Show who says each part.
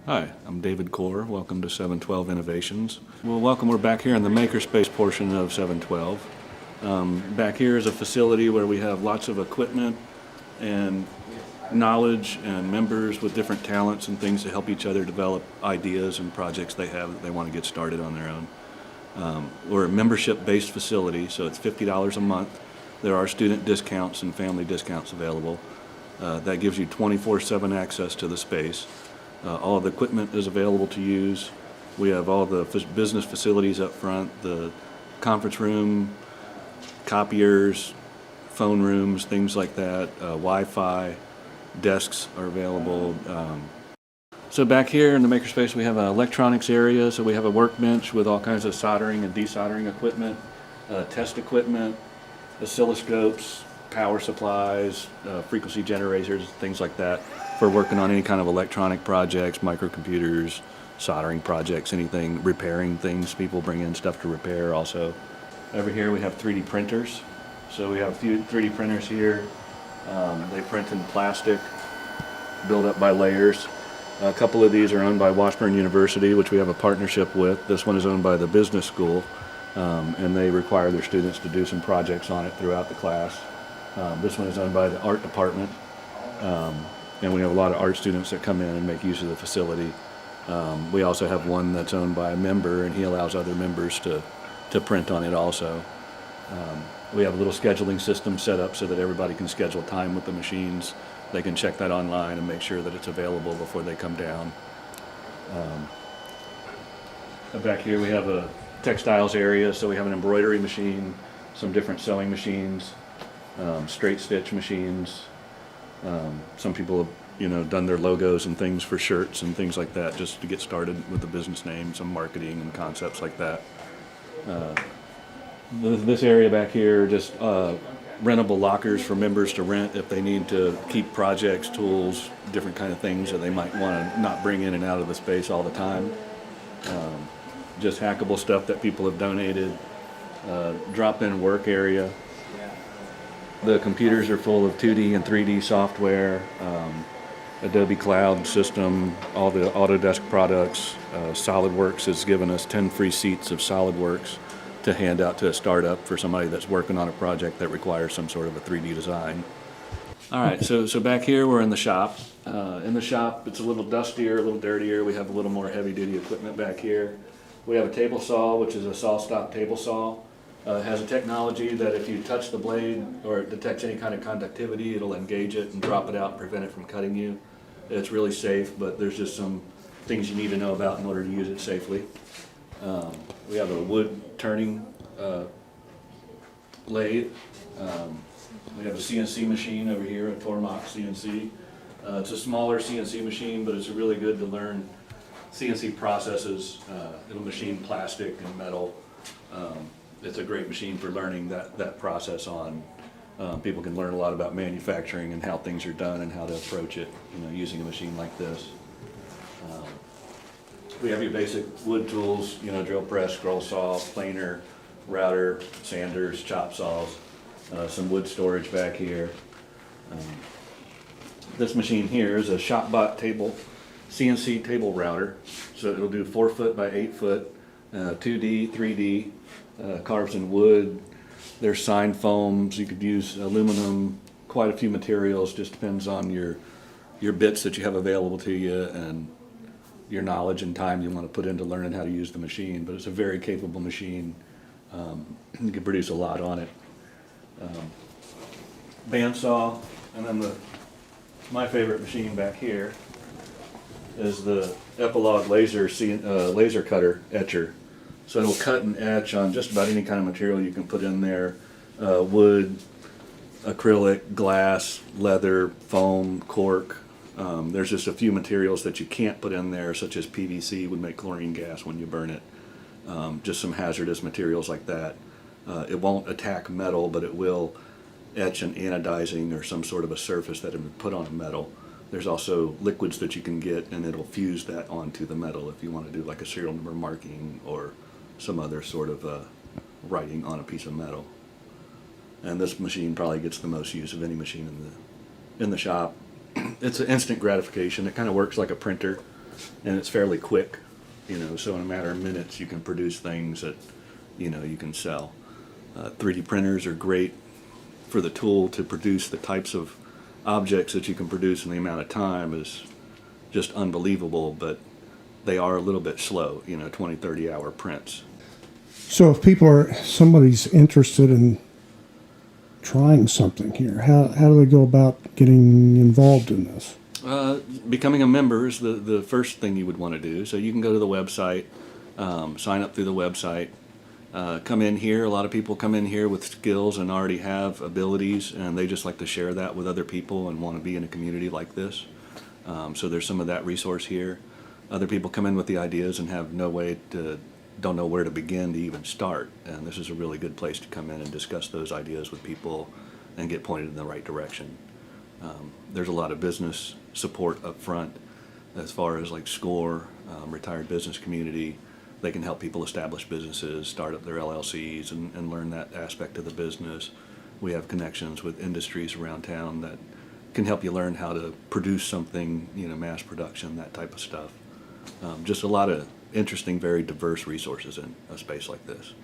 Speaker 1: Hi, I'm David Core. Welcome to 712 Innovations. Well, welcome. We're back here in the makerspace portion of 712. Back here is a facility where we have lots of equipment and knowledge and members with different talents and things to help each other develop ideas and projects they have that they want to get started on their own. We're a membership-based facility, so it's $50 a month. There are student discounts and family discounts available. That gives you 24/7 access to the space. All of the equipment is available to use. We have all the business facilities up front, the conference room, copiers, phone rooms, things like that, Wi-Fi, desks are available. So back here in the makerspace we have an electronics area, so we have a workbench with all kinds of soldering and desoldering equipment, test equipment, oscilloscopes, power supplies, frequency generators, things like that for working on any kind of electronic projects, microcomputers, soldering projects, anything, repairing things. People bring in stuff to repair also. Over here we have 3D printers. So we have a few 3D printers here. They print in plastic, built up by layers. A couple of these are owned by Washburn University, which we have a partnership with. This one is owned by the business school, and they require their students to do some projects on it throughout the class. This one is owned by the art department, and we have a lot of art students that come in and make use of the facility. We also have one that's owned by a member, and he allows other members to print on it also. We have a little scheduling system set up so that everybody can schedule time with the machines. They can check that online and make sure that it's available before they come down. Back here we have a textiles area, so we have an embroidery machine, some different sewing machines, straight stitch machines. Some people have, done their logos and things for shirts and things like that just to get started with the business name, some marketing and concepts like that. This area back here, just rentable lockers for members to rent if they need to keep projects, tools, different kind of things that they might want to not bring in and out of the space all the time. Just hackable stuff that people have donated. Drop-in work area. The computers are full of 2D and 3D software, Adobe Cloud system, all the Autodesk products. SolidWorks has given us 10 free seats of SolidWorks to hand out to a startup for somebody that's working on a project that requires some sort of a 3D design. All right, so back here we're in the shop. In the shop it's a little dustier, a little dirtier. We have a little more heavy-duty equipment back here. We have a table saw, which is a saw-stop table saw. It has a technology that if you touch the blade or it detects any kind of conductivity, it'll engage it and drop it out and prevent it from cutting you. It's really safe, but there's just some things you need to know about in order to use it safely. We have a wood turning lathe. We have a CNC machine over here, a Tormach CNC. It's a smaller CNC machine, but it's really good to learn CNC processes. It'll machine plastic and metal. It's a great machine for learning that process on. People can learn a lot about manufacturing and how things are done and how to approach it, using a machine like this. We have your basic wood tools, drill press, scroll saw, planer, router, sanders, chop saws, some wood storage back here. This machine here is a ShopBot table, CNC table router. So it'll do 4 foot by 8 foot, 2D, 3D, carves in wood. There's sign foams. You could use aluminum, quite a few materials. Just depends on your bits that you have available to you and your knowledge and time you want to put into learning how to use the machine. But it's a very capable machine. You can produce a lot on it. Bandsaw, and then my favorite machine back here is the Epilog laser cutter etcher. So it'll cut and etch on just about any kind of material you can put in there. Wood, acrylic, glass, leather, foam, cork. There's just a few materials that you can't put in there, such as PVC would make chlorine gas when you burn it. Just some hazardous materials like that. It won't attack metal, but it will etch an anodizing or some sort of a surface that it would put on a metal. There's also liquids that you can get, and it'll fuse that onto the metal if you want to do like a serial number marking or some other sort of writing on a piece of metal. And this machine probably gets the most use of any machine in the shop. It's an instant gratification. It kind of works like a printer. and it's fairly quick, so in a matter of minutes you can produce things that, you can sell. 3D printers are great for the tool to produce the types of objects that you can produce in the amount of time is just unbelievable, but they are a little bit slow, 20, 30-hour prints.
Speaker 2: So if somebody's interested in trying something here, how do they go about getting involved in this?
Speaker 1: Becoming a member is the first thing you would want to do. So you can go to the website, sign up through the website, come in here. A lot of people come in here with skills and already have abilities, and they just like to share that with other people and want to be in a community like this. So there's some of that resource here. Other people come in with the ideas and have don't know where to begin to even start, and this is a really good place to come in and discuss those ideas with people and get pointed in the right direction. There's a lot of business support up front as far as like SCORE, retired business community. They can help people establish businesses, start up their LLCs, and learn that aspect of the business. We have connections with industries around town that can help you learn how to produce something, mass production, that type of stuff. Just a lot of interesting, very diverse resources in a space like this.